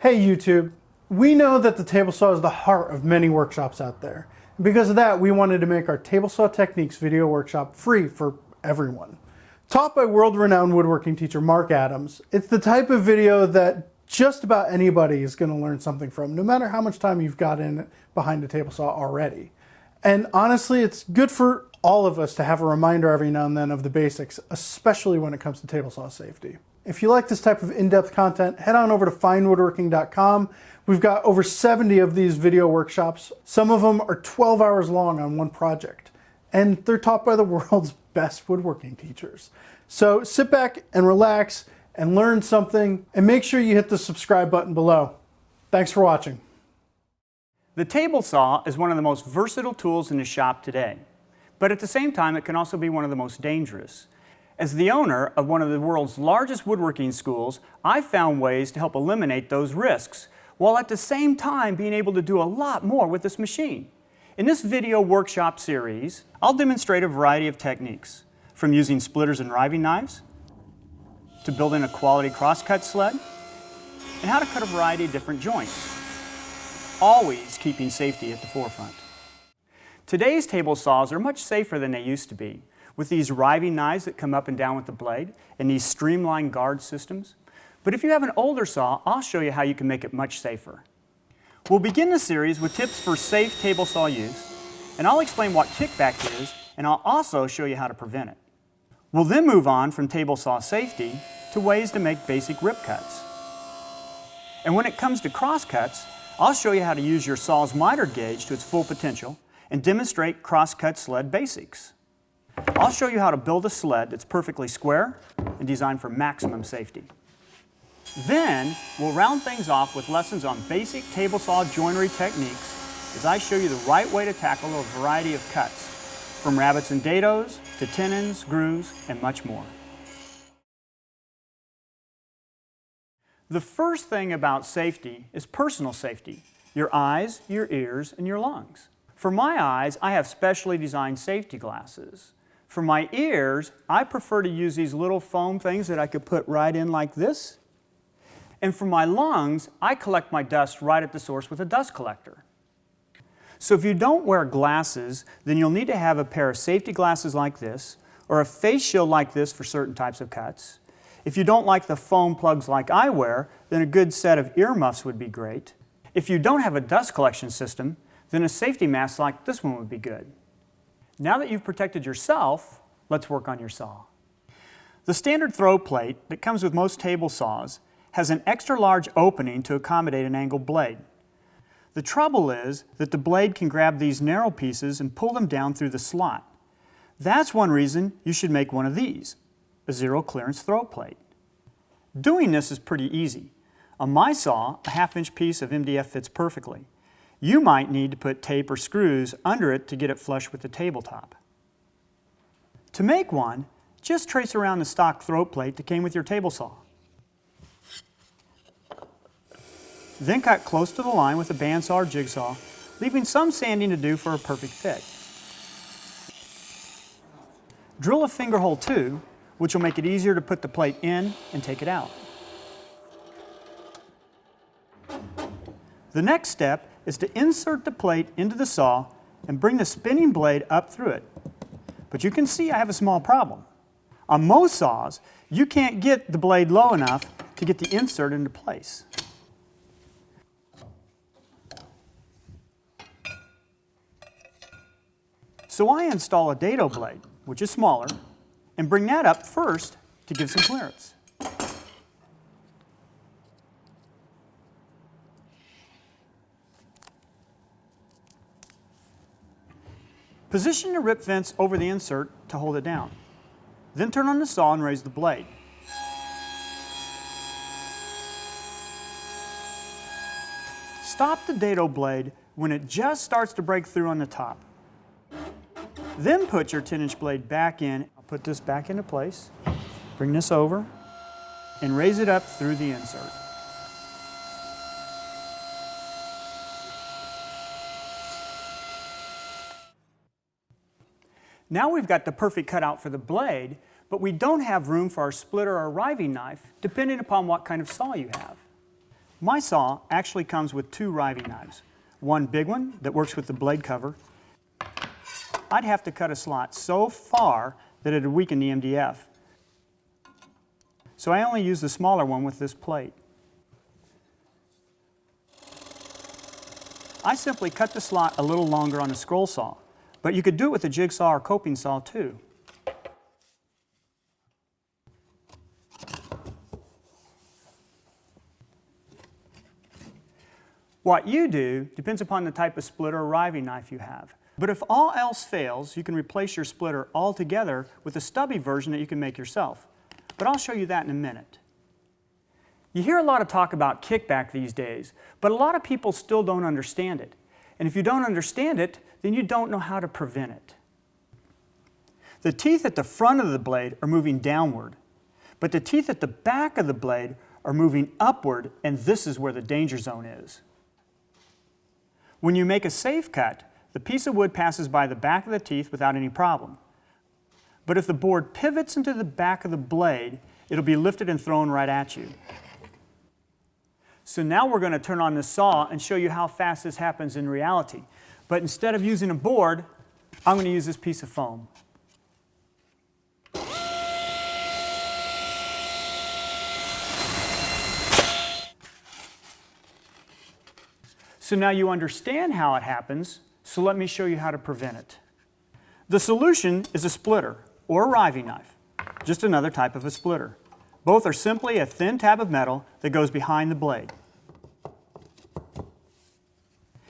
Hey YouTube, we know that the table saw is the heart of many workshops out there. And because of that, we wanted to make our table saw techniques video workshop free for everyone. Taught by world-renowned woodworking teacher Marc, it's the type of video that just about anybody is going to learn something from, no matter how much time you've got in behind a table saw already. And honestly, it's good for all of us to have a reminder every now and then of the basics, especially when it comes to table saw safety. If you like this type of in-depth content, head on over to findwoodworking.com. We've got over 70 of these video workshops. Some of them are 12 hours long on one project, and they're taught by the world's best woodworking teachers. So sit back and relax and learn something, and make sure you hit the subscribe button below. Thanks for watching. The table saw is one of the most versatile tools in the shop today, but at the same time it can also be one of the most dangerous. As the owner of one of the world's largest woodworking schools, I've found ways to help eliminate those risks, while at the same time being able to do a lot more with this machine. In this video workshop series, I'll demonstrate a variety of techniques, from using splitters and riving knives, to building a quality crosscut sled, and how to cut a variety of different joints, always keeping safety at the forefront. Today's table saws are much safer than they used to be, with these riving knives that come up and down with the blade, and these streamlined guard systems. But if you have an older saw, I'll show you how you can make it much safer. We'll begin the series with tips for safe table saw use, and I'll explain what kickback is, and I'll also show you how to prevent it. We'll then move on from table saw safety to ways to make basic rip cuts. And when it comes to crosscuts, I'll show you how to use your saw's miter gauge to its full potential and demonstrate crosscut sled basics. I'll show you how to build a sled that's perfectly square and designed for maximum safety. Then, we'll round things off with lessons on basic table saw joinery techniques as I show you the right way to tackle a variety of cuts, from rabbets and dados to tenons, grooves, and much more. The first thing about safety is personal safety, your eyes, your ears, and your lungs. For my eyes, I have specially designed safety glasses. For my ears, I prefer to use these little foam things that I could put right in like this. And for my lungs, I collect my dust right at the source with a dust collector. So if you don't wear glasses, then you'll need to have a pair of safety glasses like this, or a face shield like this for certain types of cuts. If you don't like the foam plugs like I wear, then a good set of earmuffs would be great. If you don't have a dust collection system, then a safety mask like this one would be good. Now that you've protected yourself, let's work on your saw. The standard throw plate that comes with most table saws has an extra large opening to accommodate an angled blade. The trouble is that the blade can grab these narrow pieces and pull them down through the slot. That's one reason you should make one of these, a zero clearance throw plate. Doing this is pretty easy. On my saw, a 1/2-inch piece of MDF fits perfectly. You might need to put tape or screws under it to get it flush with the tabletop. To make one, just trace around the stock throat plate that came with your table saw. Then cut close to the line with a bandsaw or jigsaw, leaving some sanding to do for a perfect fit. Drill a finger hole too, which will make it easier to put the plate in and take it out. The next step is to insert the plate into the saw and bring the spinning blade up through it. But you can see I have a small problem. On most saws, you can't get the blade low enough to get the insert into place. So I install a dado blade, which is smaller, and bring that up first to give some clearance. Position your rip vents over the insert to hold it down. Then turn on the saw and raise the blade. Stop the dado blade when it just starts to break through on the top. Then put your 10-inch blade back in. I'll put this back into place, bring this over, and raise it up through the insert. Now we've got the perfect cutout for the blade, but we don't have room for our splitter or riving knife, depending upon what kind of saw you have. My saw actually comes with two riving knives. One big one that works with the blade cover. I'd have to cut a slot so far that it would weaken the MDF. So I only use the smaller one with this plate. I simply cut the slot a little longer on a scroll saw, but you could do it with a jigsaw or coping saw too. What you do depends upon the type of splitter or riving knife you have. But if all else fails, you can replace your splitter altogether with a stubby version that you can make yourself. But I'll show you that in a minute. You hear a lot of talk about kickback these days, but a lot of people still don't understand it. And if you don't understand it, then you don't know how to prevent it. The teeth at the front of the blade are moving downward, but the teeth at the back of the blade are moving upward, and this is where the danger zone is. When you make a safe cut, the piece of wood passes by the back of the teeth without any problem. But if the board pivots into the back of the blade, it'll be lifted and thrown right at you. So now we're going to turn on the saw and show you how fast this happens in reality. But instead of using a board, I'm going to use this piece of foam. So now you understand how it happens, so let me show you how to prevent it. The solution is a splitter or a riving knife, just another type of a splitter. Both are simply a thin tab of metal that goes behind the blade.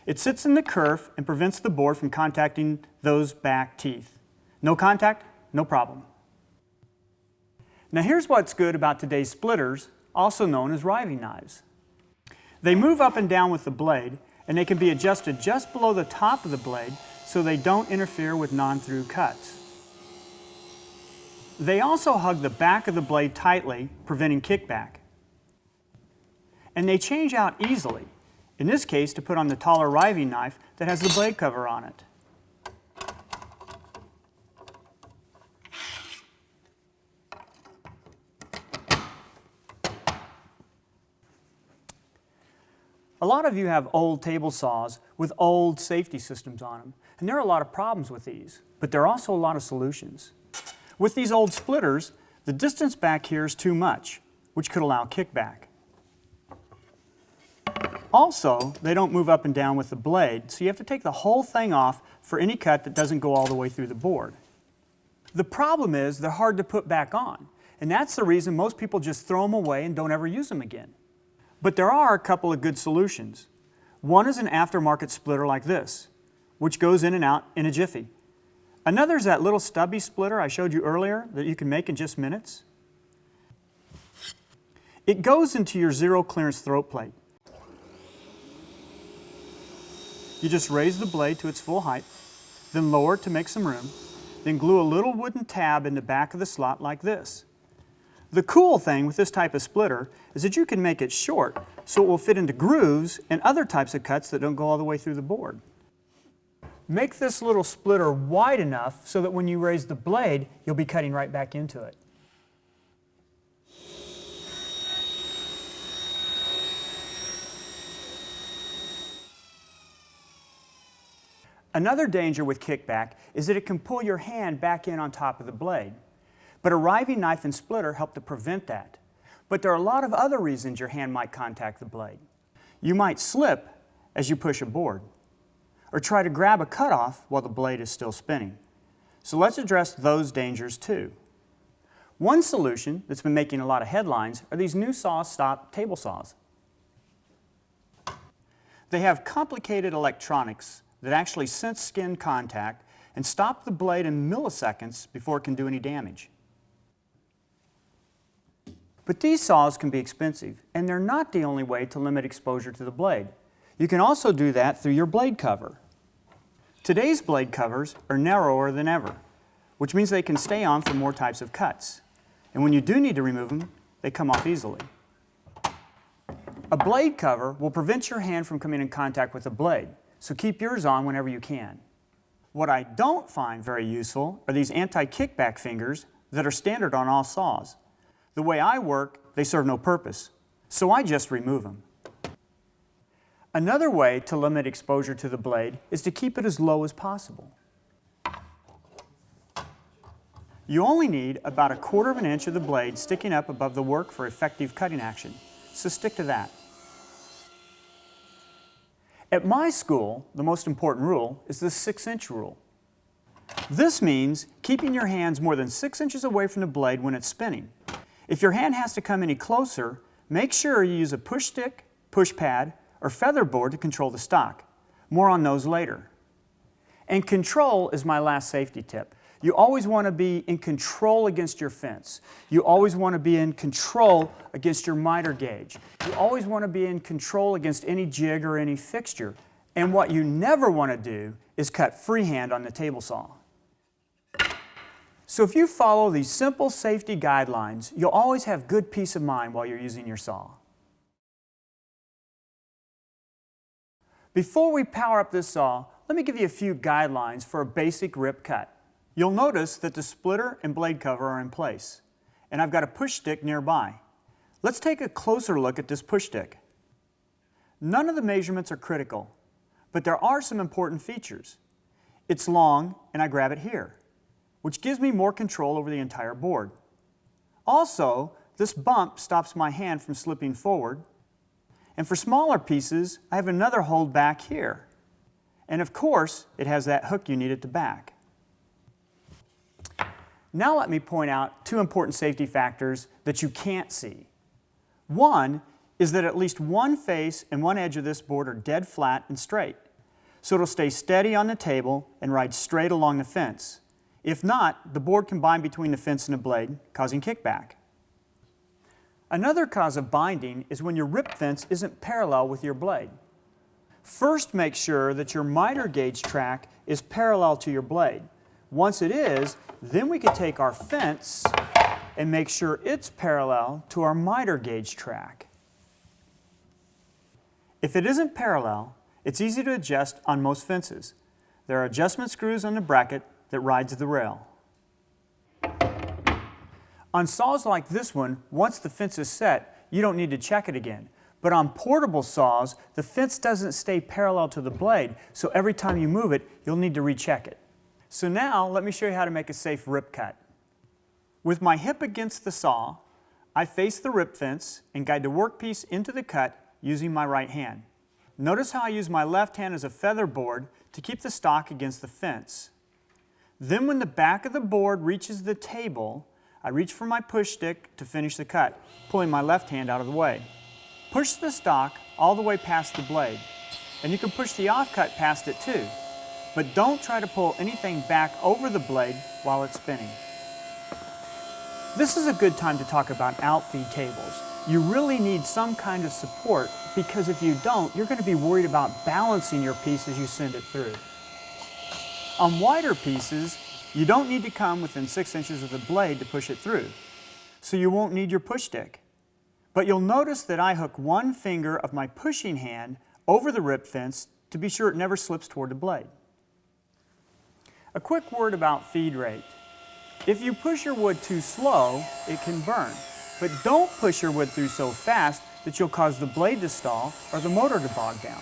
It sits in the kerf and prevents the board from contacting those back teeth. No contact, no problem. Now here's what's good about today's splitters, also known as riving knives. They move up and down with the blade, and they can be adjusted just below the top of the blade so they don't interfere with non-through cuts. They also hug the back of the blade tightly, preventing kickback. And they change out easily, in this case to put on the taller riving knife that has the blade cover on it. A lot of you have old table saws with old safety systems on them, and there are a lot of problems with these, but there are also a lot of solutions. With these old splitters, the distance back here is too much, which could allow kickback. Also, they don't move up and down with the blade, so you have to take the whole thing off for any cut that doesn't go all the way through the board. The problem is they're hard to put back on, and that's the reason most people just throw them away and don't ever use them again. But there are a couple of good solutions. One is an aftermarket splitter like this, which goes in and out in a jiffy. Another is that little stubby splitter I showed you earlier that you can make in just minutes. It goes into your zero clearance throat plate. You just raise the blade to its full height, then lower it to make some room, then glue a little wooden tab in the back of the slot like this. The cool thing with this type of splitter is that you can make it short so it will fit into grooves and other types of cuts that don't go all the way through the board. Make this little splitter wide enough so that when you raise the blade, you'll be cutting right back into it. Another danger with kickback is that it can pull your hand back in on top of the blade. But a riving knife and splitter help to prevent that. But there are a lot of other reasons your hand might contact the blade. You might slip as you push a board, or try to grab a cutoff while the blade is still spinning. So let's address those dangers too. One solution that's been making a lot of headlines are these new saw-stop table saws. They have complicated electronics that actually sense skin contact and stop the blade in milliseconds before it can do any damage. But these saws can be expensive, and they're not the only way to limit exposure to the blade. You can also do that through your blade cover. Today's blade covers are narrower than ever, which means they can stay on for more types of cuts. And when you do need to remove them, they come off easily. A blade cover will prevent your hand from coming in contact with the blade, so keep yours on whenever you can. What I don't find very useful are these anti-kickback fingers that are standard on all saws. The way I work, they serve no purpose, so I just remove them. Another way to limit exposure to the blade is to keep it as low as possible. You only need about 1/4 inch of the blade sticking up above the work for effective cutting action, so stick to that. At my school, the most important rule is the 6-inch rule. This means keeping your hands more than 6 inches away from the blade when it's spinning. If your hand has to come any closer, make sure you use a push stick, push pad, or feather board to control the stock. More on those later. And control is my last safety tip. You always want to be in control against your fence. You always want to be in control against your miter gauge. You always want to be in control against any jig or any fixture. And what you never want to do is cut freehand on the table saw. So if you follow these simple safety guidelines, you'll always have good peace of mind while you're using your saw. Before we power up this saw, let me give you a few guidelines for a basic rip cut. You'll notice that the splitter and blade cover are in place, and I've got a push stick nearby. Let's take a closer look at this push stick. None of the measurements are critical, but there are some important features. It's long, and I grab it here, which gives me more control over the entire board. Also, this bump stops my hand from slipping forward, and for smaller pieces, I have another hold back here. And of course, it has that hook you need at the back. Now let me point out 2 important safety factors that you can't see. One is that at least one face and one edge of this board are dead flat and straight, so it'll stay steady on the table and ride straight along the fence. If not, the board can bind between the fence and the blade, causing kickback. Another cause of binding is when your rip fence isn't parallel with your blade. First, make sure that your miter gauge track is parallel to your blade. Once it is, then we can take our fence and make sure it's parallel to our miter gauge track. If it isn't parallel, it's easy to adjust on most fences. There are adjustment screws on the bracket that rides the rail. On saws like this one, once the fence is set, you don't need to check it again. But on portable saws, the fence doesn't stay parallel to the blade, so every time you move it, you'll need to recheck it. So now, let me show you how to make a safe rip cut. With my hip against the saw, I face the rip fence and guide the workpiece into the cut using my right hand. Notice how I use my left hand as a feather board to keep the stock against the fence. Then when the back of the board reaches the table, I reach for my push stick to finish the cut, pulling my left hand out of the way. Push the stock all the way past the blade, and you can push the offcut past it too, but don't try to pull anything back over the blade while it's spinning. This is a good time to talk about outfeed tables. You really need some kind of support, because if you don't, you're going to be worried about balancing your piece as you send it through. On wider pieces, you don't need to come within 6 inches of the blade to push it through, so you won't need your push stick. But you'll notice that I hook one finger of my pushing hand over the rip fence to be sure it never slips toward the blade. A quick word about feed rate. If you push your wood too slow, it can burn. But don't push your wood through so fast that you'll cause the blade to stall or the motor to bog down.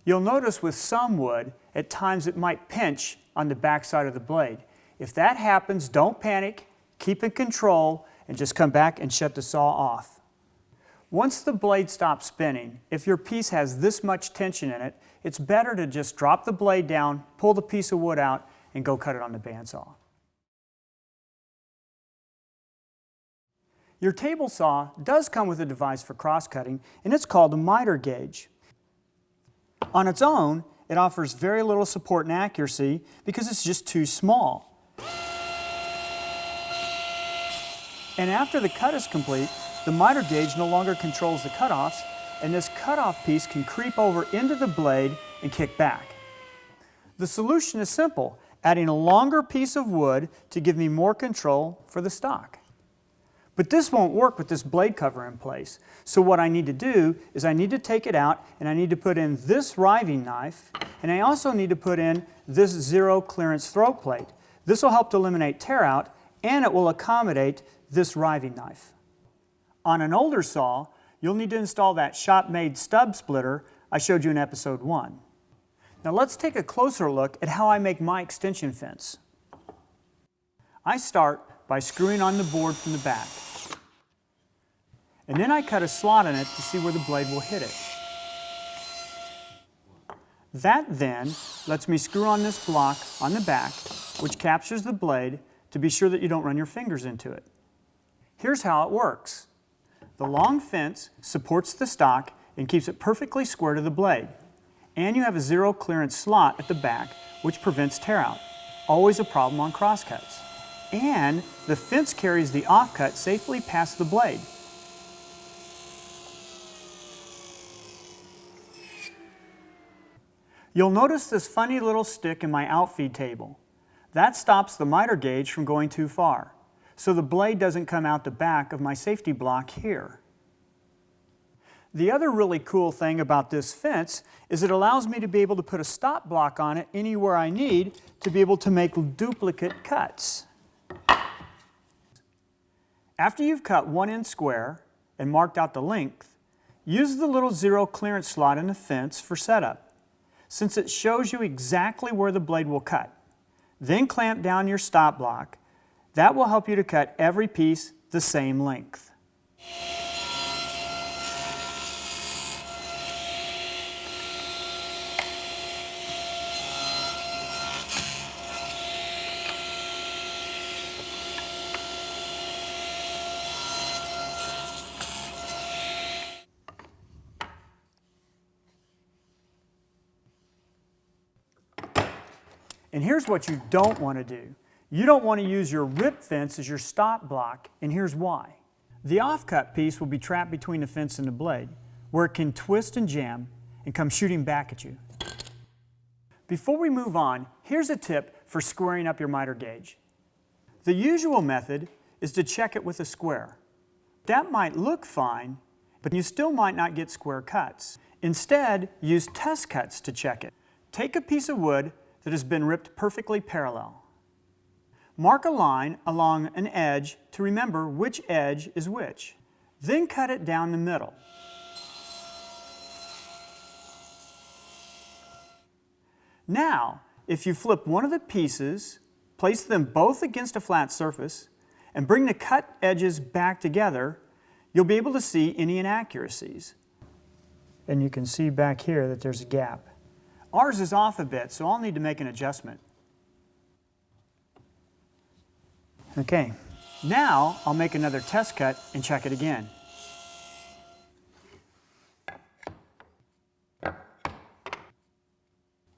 You'll notice with some wood, at times it might pinch on the back side of the blade. If that happens, don't panic, keep in control, and just come back and shut the saw off. Once the blade stops spinning, if your piece has this much tension in it, it's better to just drop the blade down, pull the piece of wood out, and go cut it on the bandsaw. Your table saw does come with a device for cross-cutting, and it's called a miter gauge. On its own, it offers very little support and accuracy because it's just too small. And after the cut is complete, the miter gauge no longer controls the cutoffs, and this cutoff piece can creep over into the blade and kick back. The solution is simple, adding a longer piece of wood to give me more control for the stock. But this won't work with this blade cover in place. So what I need to do is I need to take it out and I need to put in this riving knife, and I also need to put in this zero clearance throat plate. This will help to eliminate tear out, and it will accommodate this riving knife. On an older saw, you'll need to install that shop-made stub splitter I showed you in episode 1. Now let's take a closer look at how I make my extension fence. I start by screwing on the board from the back. And then I cut a slot in it to see where the blade will hit it. That then lets me screw on this block on the back, which captures the blade to be sure that you don't run your fingers into it. Here's how it works. The long fence supports the stock and keeps it perfectly square to the blade. And you have a zero clearance slot at the back, which prevents tear out. Always a problem on crosscuts. And the fence carries the offcut safely past the blade. You'll notice this funny little stick in my outfeed table. That stops the miter gauge from going too far, so the blade doesn't come out the back of my safety block here. The other really cool thing about this fence is it allows me to be able to put a stop block on it anywhere I need to be able to make duplicate cuts. After you've cut 1 inch square and marked out the length, use the little zero clearance slot in the fence for setup, since it shows you exactly where the blade will cut. Then clamp down your stop block. That will help you to cut every piece the same length. And here's what you don't want to do. You don't want to use your rip fence as your stop block, and here's why. The offcut piece will be trapped between the fence and the blade, where it can twist and jam and come shooting back at you. Before we move on, here's a tip for squaring up your miter gauge. The usual method is to check it with a square. That might look fine, but you still might not get square cuts. Instead, use test cuts to check it. Take a piece of wood that has been ripped perfectly parallel. Mark a line along an edge to remember which edge is which. Then cut it down the middle. Now, if you flip one of the pieces, place them both against a flat surface, and bring the cut edges back together, you'll be able to see any inaccuracies. And you can see back here that there's a gap. Ours is off a bit, so I'll need to make an adjustment. Okay, now I'll make another test cut and check it again.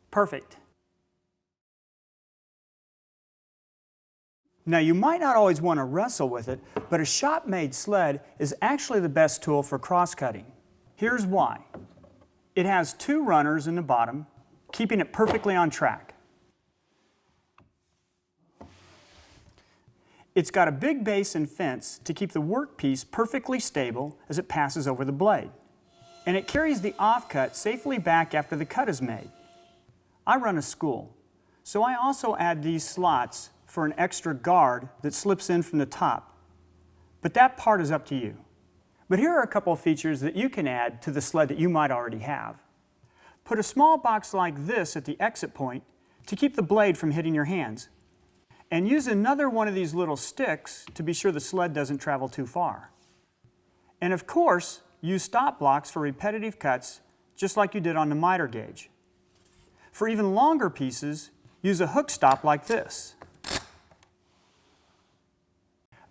Perfect. Now you might not always want to wrestle with it, but a shop-made sled is actually the best tool for cross-cutting. Here's why. It has 2 runners in the bottom, keeping it perfectly on track. It's got a big base and fence to keep the workpiece perfectly stable as it passes over the blade. And it carries the offcut safely back after the cut is made. I run a school, so I also add these slots for an extra guard that slips in from the top. But that part is up to you. But here are a couple of features that you can add to the sled that you might already have. Put a small box like this at the exit point to keep the blade from hitting your hands. And use another one of these little sticks to be sure the sled doesn't travel too far. And of course, use stop blocks for repetitive cuts just like you did on the miter gauge. For even longer pieces, use a hook stop like this.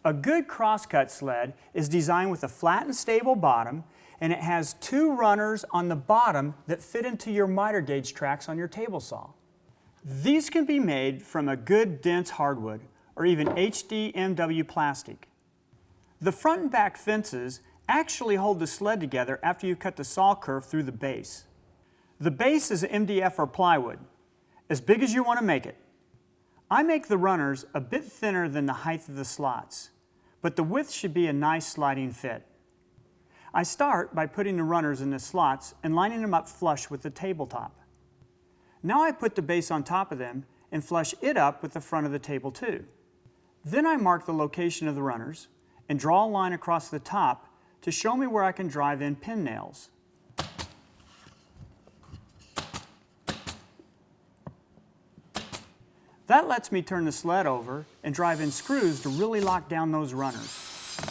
A good crosscut sled is designed with a flat and stable bottom, and it has 2 runners on the bottom that fit into your miter gauge tracks on your table saw. These can be made from a good dense hardwood or even HDMW plastic. The front and back fences actually hold the sled together after you cut the saw curve through the base. The base is MDF or plywood, as big as you want to make it. I make the runners a bit thinner than the height of the slots, but the width should be a nice sliding fit. I start by putting the runners in the slots and lining them up flush with the tabletop. Now I put the base on top of them and flush it up with the front of the table too. Then I mark the location of the runners and draw a line across the top to show me where I can drive in pin nails. That lets me turn the sled over and drive in screws to really lock down those runners.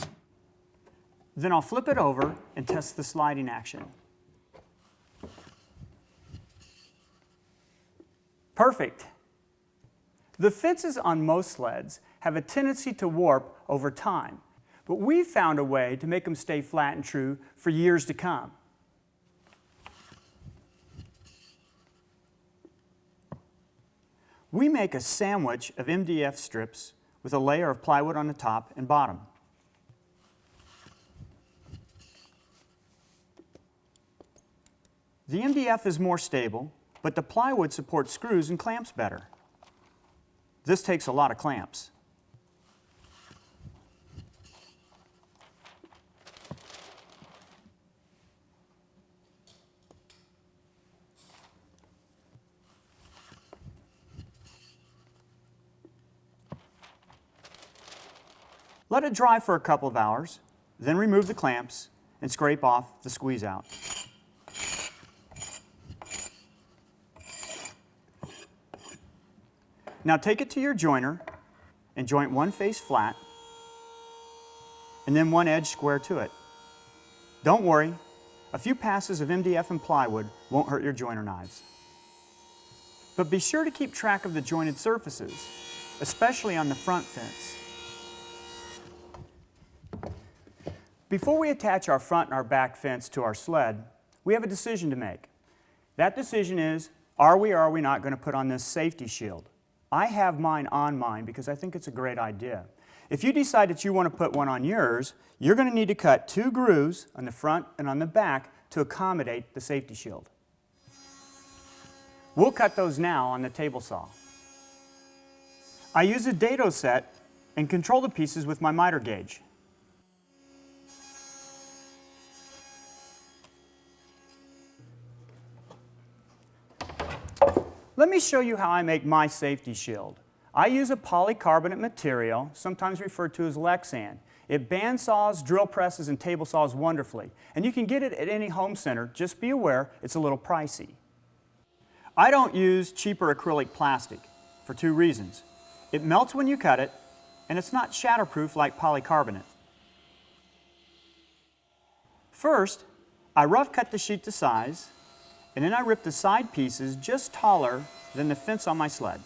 Then I'll flip it over and test the sliding action. Perfect. The fences on most sleds have a tendency to warp over time, but we've found a way to make them stay flat and true for years to come. We make a sandwich of MDF strips with a layer of plywood on the top and bottom. The MDF is more stable, but the plywood supports screws and clamps better. This takes a lot of clamps. Let it dry for a couple of hours, then remove the clamps and scrape off the squeeze out. Now take it to your joiner and joint one face flat and then one edge square to it. Don't worry, a few passes of MDF and plywood won't hurt your joiner knives. But be sure to keep track of the jointed surfaces, especially on the front fence. Before we attach our front and our back fence to our sled, we have a decision to make. That decision is, are we or are we not going to put on this safety shield? I have mine on mine because I think it's a great idea. If you decide that you want to put one on yours, you're going to need to cut 2 grooves on the front and on the back to accommodate the safety shield. We'll cut those now on the table saw. I use a dado set and control the pieces with my miter gauge. Let me show you how I make my safety shield. I use a polycarbonate material, sometimes referred to as Lexan. It bandsaws, drill presses, and table saws wonderfully. And you can get it at any home center. Just be aware, it's a little pricey. I don't use cheaper acrylic plastic for 2 reasons. It melts when you cut it, and it's not shatterproof like polycarbonate. First, I rough cut the sheet to size, and then I rip the side pieces just taller than the fence on my sled.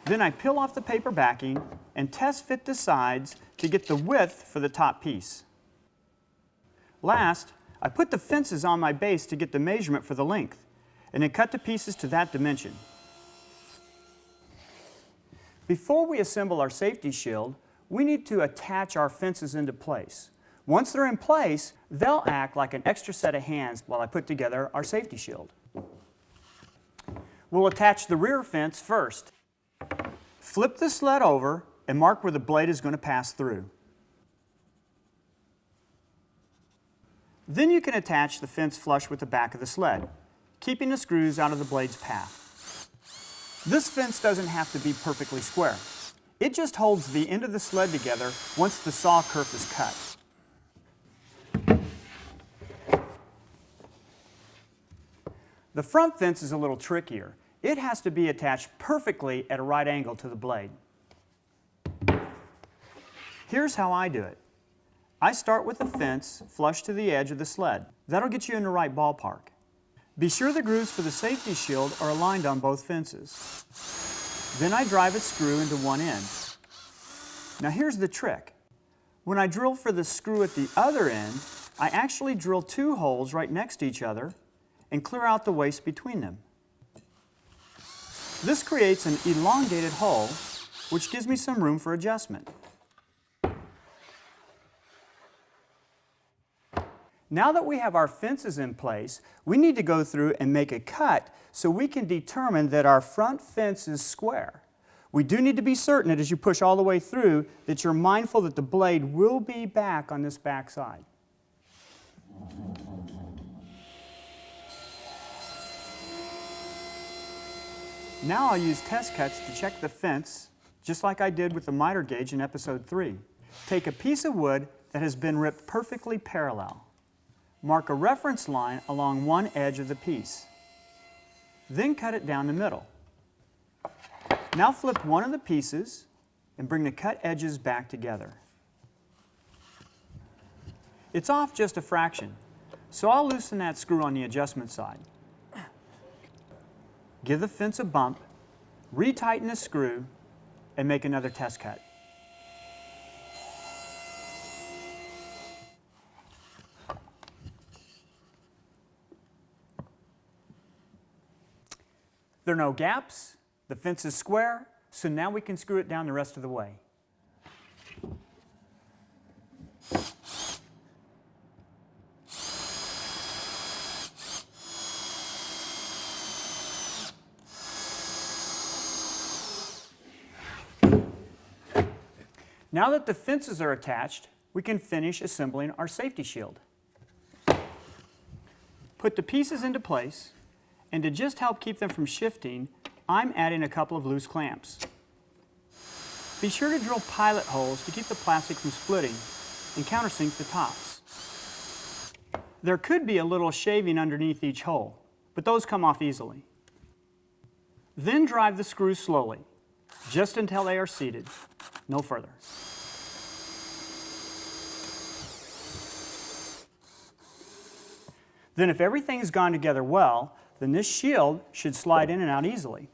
Then I peel off the paper backing and test fit the sides to get the width for the top piece. Last, I put the fences on my base to get the measurement for the length, and then cut the pieces to that dimension. Before we assemble our safety shield, we need to attach our fences into place. Once they're in place, they'll act like an extra set of hands while I put together our safety shield. We'll attach the rear fence first. Flip the sled over and mark where the blade is going to pass through. Then you can attach the fence flush with the back of the sled, keeping the screws out of the blade's path. This fence doesn't have to be perfectly square. It just holds the end of the sled together once the saw kerf is cut. The front fence is a little trickier. It has to be attached perfectly at a right angle to the blade. Here's how I do it. I start with the fence flush to the edge of the sled. That'll get you in the right ballpark. Be sure the grooves for the safety shield are aligned on both fences. Then I drive a screw into one end. Now here's the trick. When I drill for the screw at the other end, I actually drill 2 holes right next to each other and clear out the waste between them. This creates an elongated hole, which gives me some room for adjustment. Now that we have our fences in place, we need to go through and make a cut so we can determine that our front fence is square. We do need to be certain that as you push all the way through that you're mindful that the blade will be back on this back side. Now I'll use test cuts to check the fence, just like I did with the miter gauge in episode 3. Take a piece of wood that has been ripped perfectly parallel. Mark a reference line along one edge of the piece. Then cut it down the middle. Now flip one of the pieces and bring the cut edges back together. It's off just a fraction, so I'll loosen that screw on the adjustment side. Give the fence a bump, retighten the screw, and make another test cut. There are no gaps, the fence is square, so now we can screw it down the rest of the way. Now that the fences are attached, we can finish assembling our safety shield. Put the pieces into place, and to just help keep them from shifting, I'm adding a couple of loose clamps. Be sure to drill pilot holes to keep the plastic from splitting and countersink the tops. There could be a little shaving underneath each hole, but those come off easily. Then drive the screws slowly, just until they are seated, no further. Then if everything's gone together well, then this shield should slide in and out easily.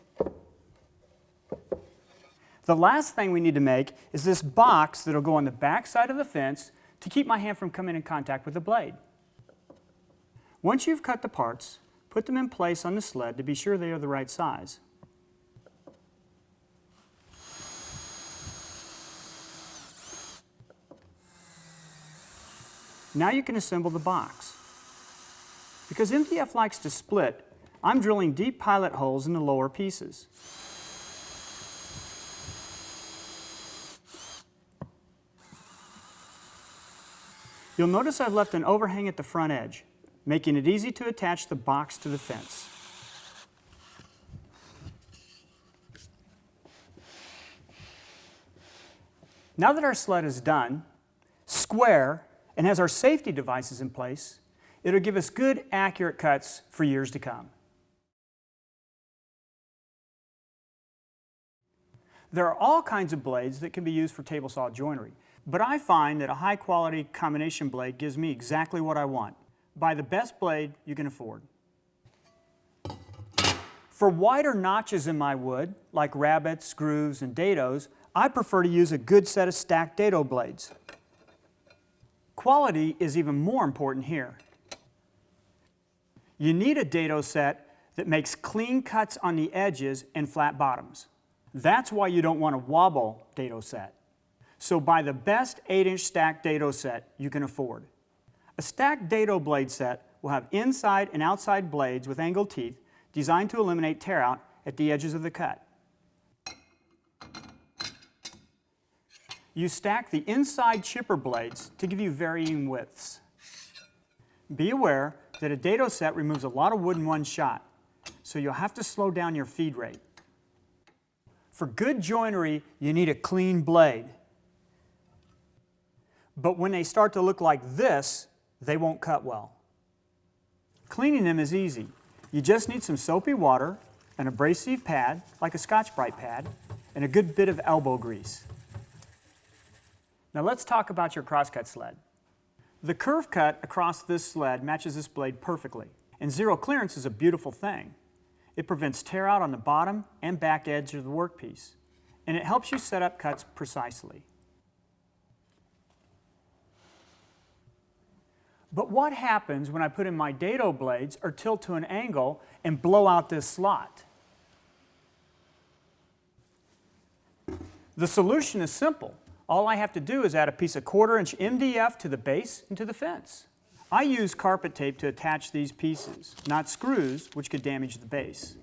The last thing we need to make is this box that will go on the back side of the fence to keep my hand from coming in contact with the blade. Once you've cut the parts, put them in place on the sled to be sure they are the right size. Now you can assemble the box. Because MDF likes to split, I'm drilling deep pilot holes in the lower pieces. You'll notice I've left an overhang at the front edge, making it easy to attach the box to the fence. Now that our sled is done, square, and has our safety devices in place, it'll give us good, accurate cuts for years to come. There are all kinds of blades that can be used for table saw joinery, but I find that a high-quality combination blade gives me exactly what I want. Buy the best blade you can afford. For wider notches in my wood, like rabbets, grooves, and dados, I prefer to use a good set of stacked dado blades. Quality is even more important here. You need a dado set that makes clean cuts on the edges and flat bottoms. That's why you don't want a wobble dado set. So buy the best 8-inch stacked dado set you can afford. A stacked dado blade set will have inside and outside blades with angled teeth designed to eliminate tear out at the edges of the cut. You stack the inside chipper blades to give you varying widths. Be aware that a dado set removes a lot of wood in one shot, so you'll have to slow down your feed rate. For good joinery, you need a clean blade. But when they start to look like this, they won't cut well. Cleaning them is easy. You just need some soapy water, an abrasive pad, like a Scotch-Brite pad, and a good bit of elbow grease. Now let's talk about your crosscut sled. The curve cut across this sled matches this blade perfectly, and zero clearance is a beautiful thing. It prevents tear out on the bottom and back edge of the workpiece, and it helps you set up cuts precisely. But what happens when I put in my dado blades or tilt to an angle and blow out this slot? The solution is simple. All I have to do is add a piece of 1/4-inch MDF to the base and to the fence. I use carpet tape to attach these pieces, not screws, which could damage the base.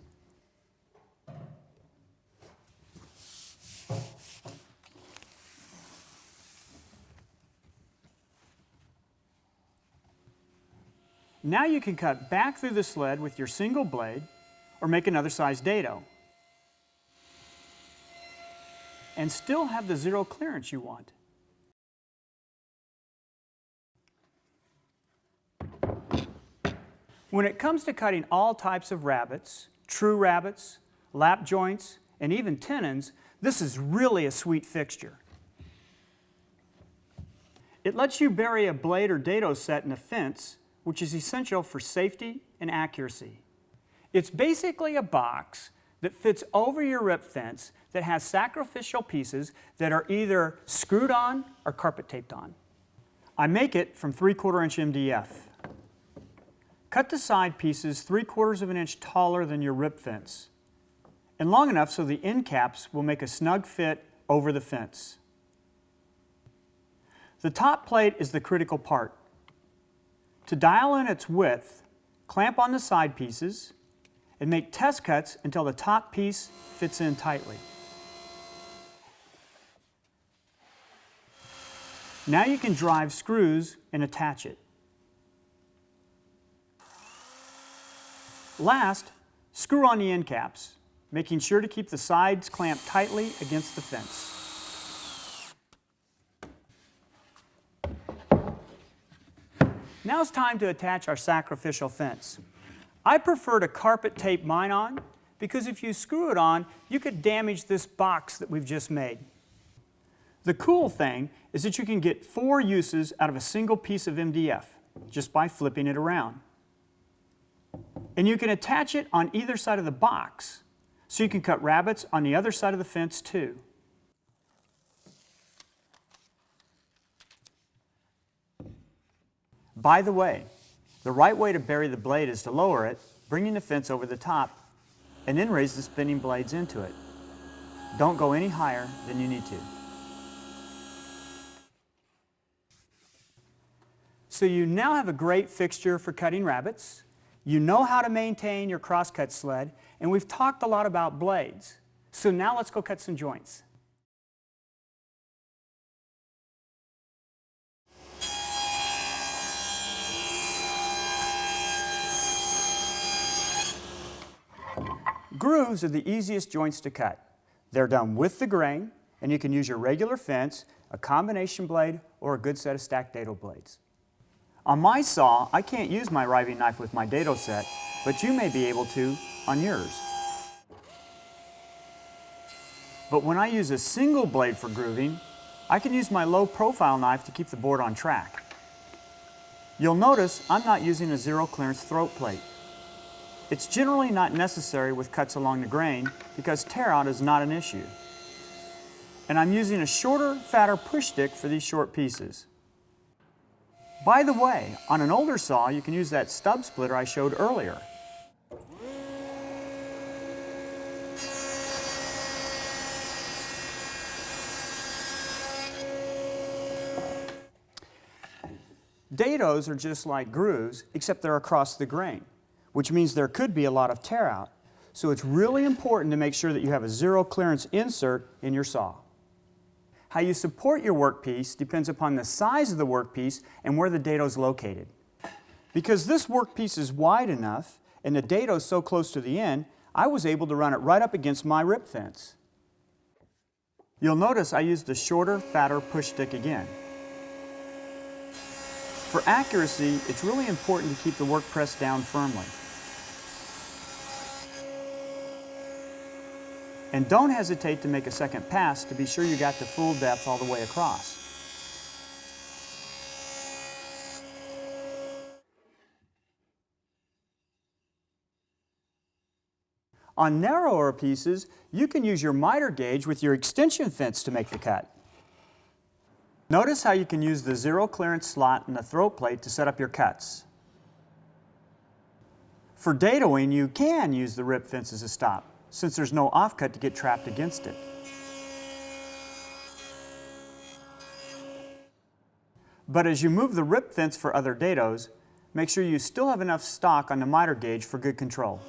Now you can cut back through the sled with your single blade or make another size dado and still have the zero clearance you want. When it comes to cutting all types of rabbets, true rabbets, lap joints, and even tenons, this is really a sweet fixture. It lets you bury a blade or dado set in a fence, which is essential for safety and accuracy. It's basically a box that fits over your rip fence that has sacrificial pieces that are either screwed on or carpet taped on. I make it from 3/4 inch MDF. Cut the side pieces 3/4 of an inch taller than your rip fence and long enough so the end caps will make a snug fit over the fence. The top plate is the critical part. To dial in its width, clamp on the side pieces and make test cuts until the top piece fits in tightly. Now you can drive screws and attach it. Last, screw on the end caps, making sure to keep the sides clamped tightly against the fence. Now it's time to attach our sacrificial fence. I prefer to carpet tape mine on because if you screw it on, you could damage this box that we've just made. The cool thing is that you can get 4 uses out of a single piece of MDF just by flipping it around. And you can attach it on either side of the box, so you can cut rabbets on the other side of the fence too. By the way, the right way to bury the blade is to lower it, bringing the fence over the top, and then raise the spinning blades into it. Don't go any higher than you need to. So you now have a great fixture for cutting rabbets. You know how to maintain your crosscut sled, and we've talked a lot about blades. So now let's go cut some joints. Grooves are the easiest joints to cut. They're done with the grain, and you can use your regular fence, a combination blade, or a good set of stacked dado blades. On my saw, I can't use my riving knife with my dado set, but you may be able to on yours. But when I use a single blade for grooving, I can use my low profile knife to keep the board on track. You'll notice I'm not using a zero clearance throat plate. It's generally not necessary with cuts along the grain because tear out is not an issue. And I'm using a shorter, fatter push stick for these short pieces. By the way, on an older saw, you can use that stub splitter I showed earlier. Dados are just like grooves, except they're across the grain, which means there could be a lot of tear out. So it's really important to make sure that you have a zero clearance insert in your saw. How you support your workpiece depends upon the size of the workpiece and where the dado is located. Because this workpiece is wide enough and the dado is so close to the end, I was able to run it right up against my rip fence. You'll notice I used the shorter, fatter push stick again. For accuracy, it's really important to keep the work pressed down firmly. And don't hesitate to make a second pass to be sure you got the full depth all the way across. On narrower pieces, you can use your miter gauge with your extension fence to make the cut. Notice how you can use the zero clearance slot in the throat plate to set up your cuts. For dadoing, you can use the rip fence as a stop, since there's no offcut to get trapped against it. But as you move the rip fence for other dados, make sure you still have enough stock on the miter gauge for good control.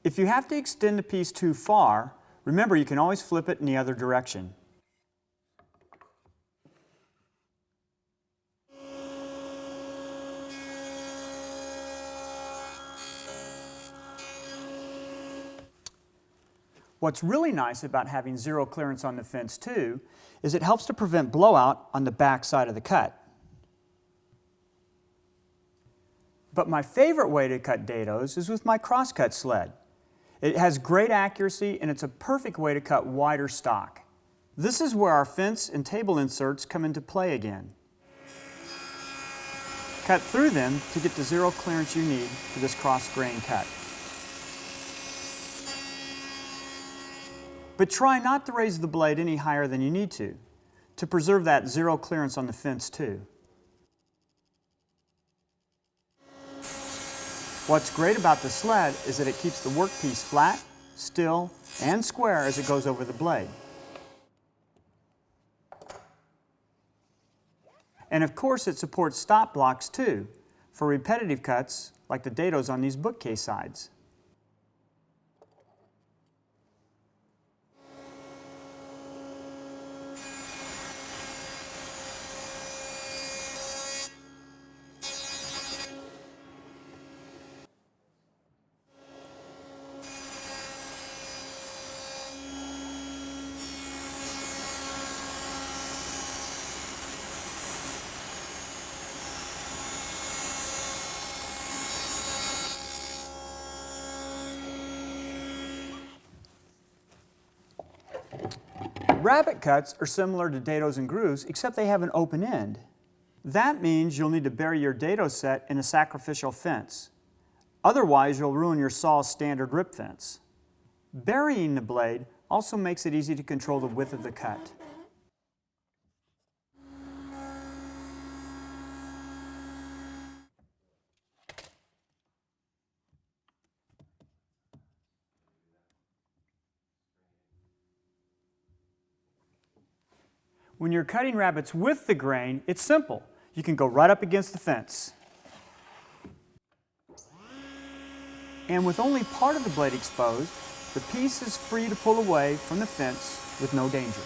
If you have to extend the piece too far, Remember, you can always flip it in the other direction. What's really nice about having zero clearance on the fence too is it helps to prevent blowout on the back side of the cut. But my favorite way to cut dados is with my Crosscut Sled. It has great accuracy and it's a perfect way to cut wider stock. This is where our fence and table inserts come into play again. Cut through them to get the zero clearance you need for this cross-grain cut. But try not to raise the blade any higher than you need to preserve that zero clearance on the fence too. What's great about the sled is that it keeps the workpiece flat, still, and square as it goes over the blade. And of course it supports stop blocks too, for repetitive cuts like the dados on these bookcase sides. Rabbet cuts are similar to dados and grooves, except they have an open end. That means you'll need to bury your dado set in a sacrificial fence. Otherwise, you'll ruin your saw's standard rip fence. Burying the blade also makes it easy to control the width of the cut. When you're cutting rabbets with the grain, it's simple. You can go right up against the fence. And with only part of the blade exposed, the piece is free to pull away from the fence with no danger.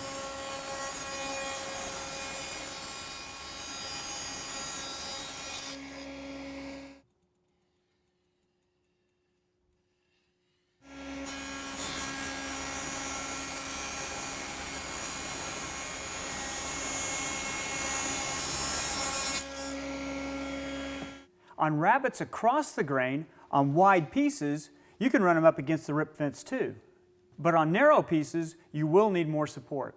On rabbets across the grain, on wide pieces, you can run them up against the rip fence too. But on narrow pieces, you will need more support.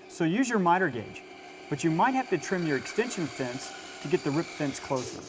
So use your miter gauge, but you might have to trim your extension fence to get the rip fence closer.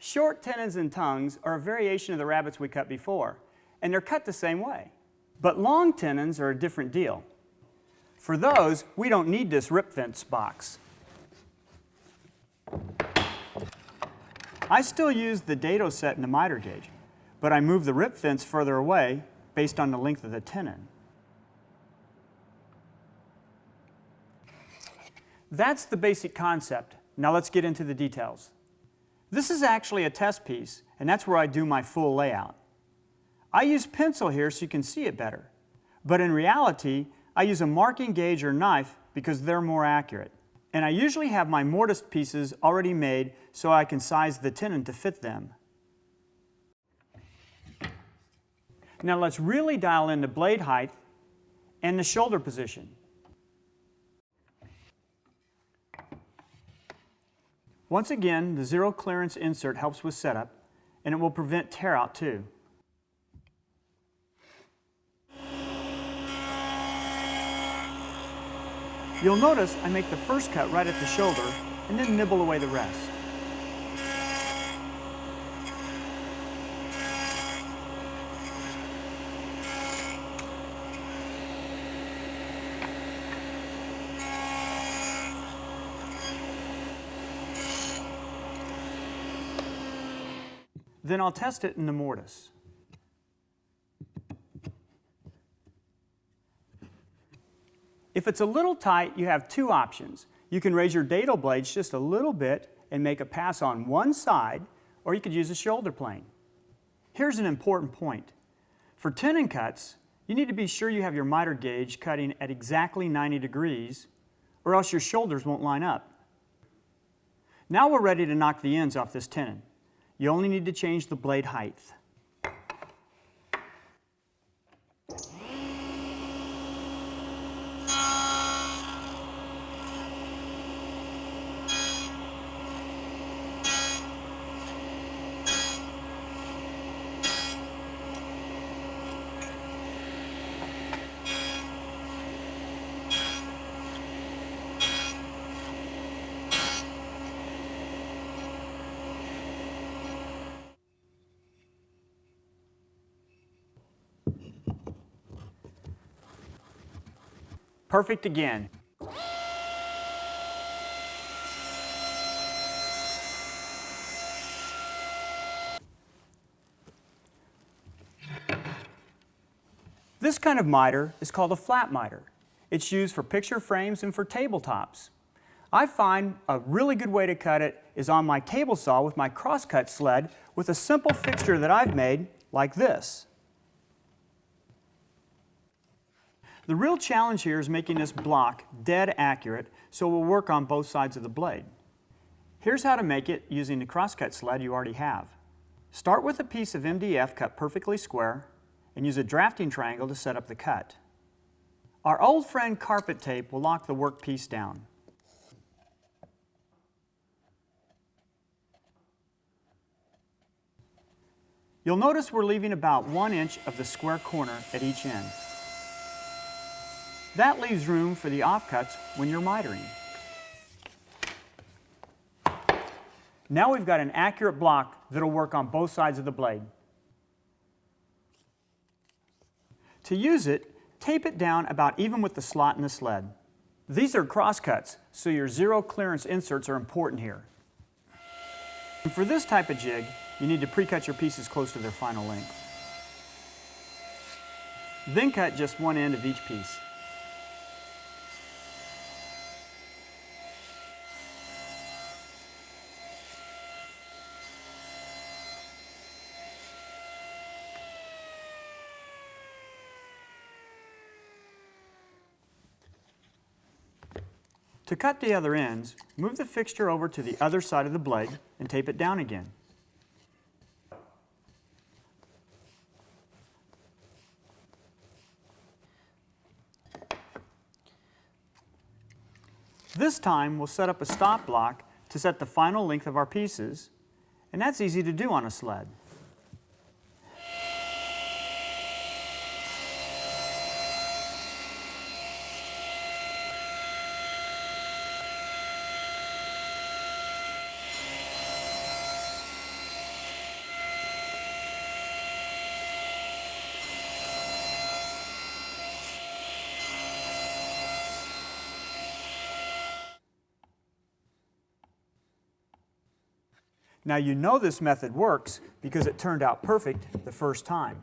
Short tenons and tongues are a variation of the rabbets we cut before, and they're cut the same way. But long tenons are a different deal. For those, we don't need this rip fence box. I still use the dado set in the miter gauge, but I move the rip fence further away based on the length of the tenon. That's the basic concept. Now let's get into the details. This is actually a test piece, and that's where I do my full layout. I use pencil here so you can see it better, but in reality, I use a marking gauge or knife because they're more accurate. And I usually have my mortise pieces already made so I can size the tenon to fit them. Now let's really dial in the blade height and the shoulder position. Once again, the zero clearance insert helps with setup, and it will prevent tear out too. You'll notice I make the first cut right at the shoulder and then nibble away the rest. Then I'll test it in the mortise. If it's a little tight, you have two options. You can raise your dado blades just a little bit and make a pass on one side, or you could use a shoulder plane. Here's an important point. For tenon cuts, you need to be sure you have your miter gauge cutting at exactly 90 degrees, or else your shoulders won't line up. Now we're ready to knock the ends off this tenon. You only need to change the blade height. Perfect again. This kind of miter is called a flat miter. It's used for picture frames and for tabletops. I find a really good way to cut it is on my table saw with my Crosscut Sled with a simple fixture that I've made like this. The real challenge here is making this block dead accurate so it will work on both sides of the blade. Here's how to make it using the Crosscut Sled you already have. Start with a piece of MDF cut perfectly square and use a drafting triangle to set up the cut. Our old friend carpet tape will lock the workpiece down. You'll notice we're leaving about 1 inch of the square corner at each end. That leaves room for the offcuts when you're mitering. Now we've got an accurate block that'll work on both sides of the blade. To use it, tape it down about even with the slot in the sled. These are crosscuts, so your zero clearance inserts are important here. And for this type of jig, you need to pre-cut your pieces close to their final length. Then cut just one end of each piece. To cut the other ends, move the fixture over to the other side of the blade and tape it down again. This time we'll set up a stop block to set the final length of our pieces, and that's easy to do on a sled. Now you know this method works because it turned out perfect the first time.